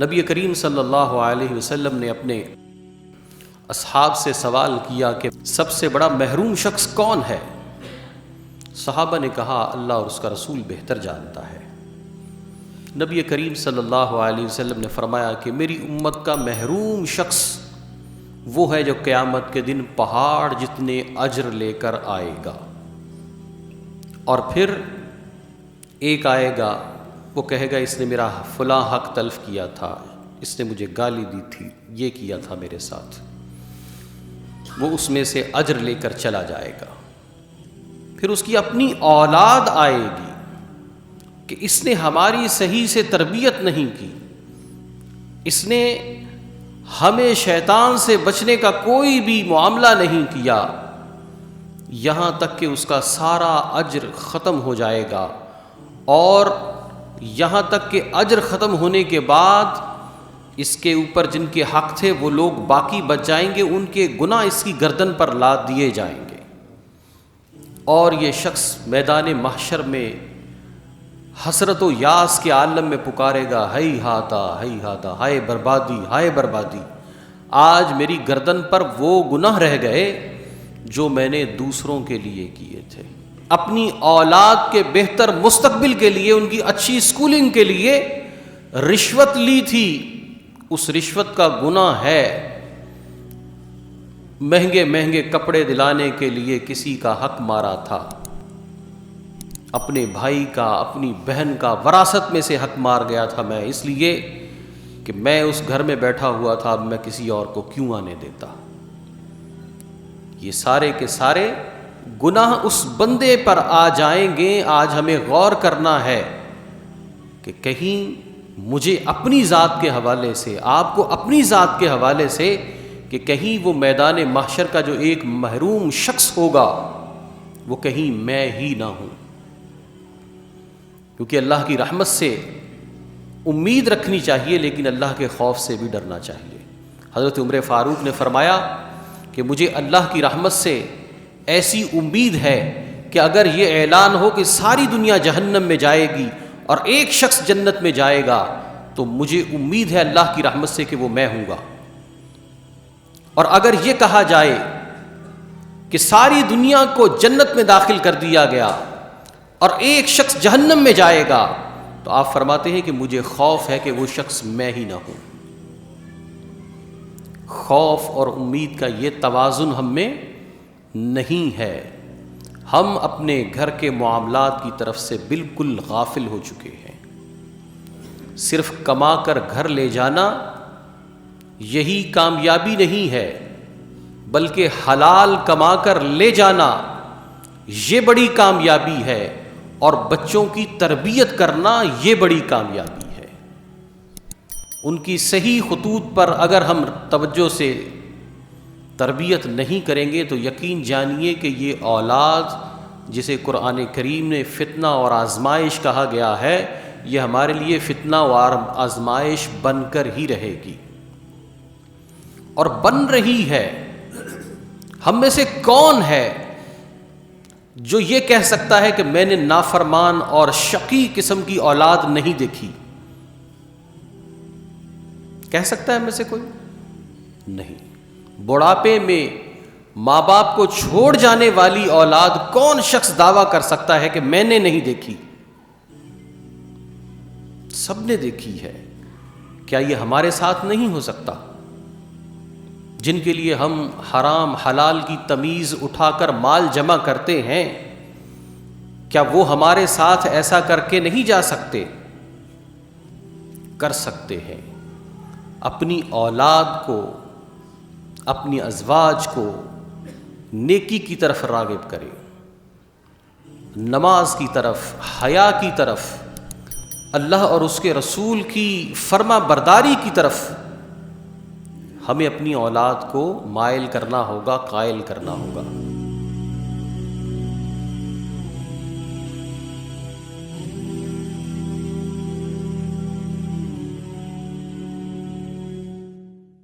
نبی کریم صلی اللہ علیہ وسلم نے اپنے اصحاب سے سوال کیا کہ سب سے بڑا محروم شخص کون ہے؟ صحابہ نے کہا اللہ اور اس کا رسول بہتر جانتا ہے۔ نبی کریم صلی اللہ علیہ وسلم نے فرمایا کہ میری امت کا محروم شخص وہ ہے جو قیامت کے دن پہاڑ جتنے اجر لے کر آئے گا، اور پھر ایک آئے گا، وہ کہے گا اس نے میرا فلاں حق تلف کیا تھا، اس نے مجھے گالی دی تھی، یہ کیا تھا میرے ساتھ، وہ اس میں سے اجر لے کر چلا جائے گا۔ پھر اس کی اپنی اولاد آئے گی کہ اس نے ہماری صحیح سے تربیت نہیں کی، اس نے ہمیں شیطان سے بچنے کا کوئی بھی معاملہ نہیں کیا، یہاں تک کہ اس کا سارا اجر ختم ہو جائے گا، اور یہاں تک کہ اجر ختم ہونے کے بعد اس کے اوپر جن کے حق تھے وہ لوگ باقی بچ جائیں گے، ان کے گناہ اس کی گردن پر لاد دیے جائیں گے، اور یہ شخص میدان محشر میں حسرت و یاس کے عالم میں پکارے گا، ہئی ہاتا، ہائے بربادی، ہائے بربادی، آج میری گردن پر وہ گناہ رہ گئے جو میں نے دوسروں کے لیے کیے تھے، اپنی اولاد کے بہتر مستقبل کے لیے، ان کی اچھی اسکولنگ کے لیے رشوت لی تھی، اس رشوت کا گناہ ہے، مہنگے مہنگے کپڑے دلانے کے لیے کسی کا حق مارا تھا، اپنے بھائی کا، اپنی بہن کا وراثت میں سے حق مار گیا تھا میں، اس لیے کہ میں اس گھر میں بیٹھا ہوا تھا، اب میں کسی اور کو کیوں آنے دیتا۔ یہ سارے کے سارے گناہ اس بندے پر آ جائیں گے۔ آج ہمیں غور کرنا ہے کہ کہیں مجھے اپنی ذات کے حوالے سے، آپ کو اپنی ذات کے حوالے سے، کہ کہیں وہ میدان محشر کا جو ایک محروم شخص ہوگا وہ کہیں میں ہی نہ ہوں، کیونکہ اللہ کی رحمت سے امید رکھنی چاہیے لیکن اللہ کے خوف سے بھی ڈرنا چاہیے۔ حضرت عمر فاروق نے فرمایا کہ مجھے اللہ کی رحمت سے ایسی امید ہے کہ اگر یہ اعلان ہو کہ ساری دنیا جہنم میں جائے گی اور ایک شخص جنت میں جائے گا تو مجھے امید ہے اللہ کی رحمت سے کہ وہ میں ہوں گا، اور اگر یہ کہا جائے کہ ساری دنیا کو جنت میں داخل کر دیا گیا اور ایک شخص جہنم میں جائے گا تو آپ فرماتے ہیں کہ مجھے خوف ہے کہ وہ شخص میں ہی نہ ہوں۔ خوف اور امید کا یہ توازن ہم میں نہیں ہے، ہم اپنے گھر کے معاملات کی طرف سے بالکل غافل ہو چکے ہیں۔ صرف کما کر گھر لے جانا یہی کامیابی نہیں ہے، بلکہ حلال کما کر لے جانا یہ بڑی کامیابی ہے، اور بچوں کی تربیت کرنا یہ بڑی کامیابی ہے۔ ان کی صحیح خطوط پر اگر ہم توجہ سے تربیت نہیں کریں گے تو یقین جانیے کہ یہ اولاد جسے قرآن کریم نے فتنہ اور آزمائش کہا گیا ہے، یہ ہمارے لیے فتنہ اور آزمائش بن کر ہی رہے گی، اور بن رہی ہے۔ ہم میں سے کون ہے جو یہ کہہ سکتا ہے کہ میں نے نافرمان اور شقی قسم کی اولاد نہیں دیکھی؟ کہہ سکتا ہے میں سے کوئی؟ نہیں۔ بڑھاپے میں ماں باپ کو چھوڑ جانے والی اولاد کون شخص دعویٰ کر سکتا ہے کہ میں نے نہیں دیکھی؟ سب نے دیکھی ہے۔ کیا یہ ہمارے ساتھ نہیں ہو سکتا؟ جن کے لیے ہم حرام حلال کی تمیز اٹھا کر مال جمع کرتے ہیں، کیا وہ ہمارے ساتھ ایسا کر کے نہیں جا سکتے؟ کر سکتے ہیں۔ اپنی اولاد کو، اپنی ازواج کو نیکی کی طرف راغب کرے، نماز کی طرف، حیا کی طرف، اللہ اور اس کے رسول کی فرما برداری کی طرف ہمیں اپنی اولاد کو مائل کرنا ہوگا، قائل کرنا ہوگا۔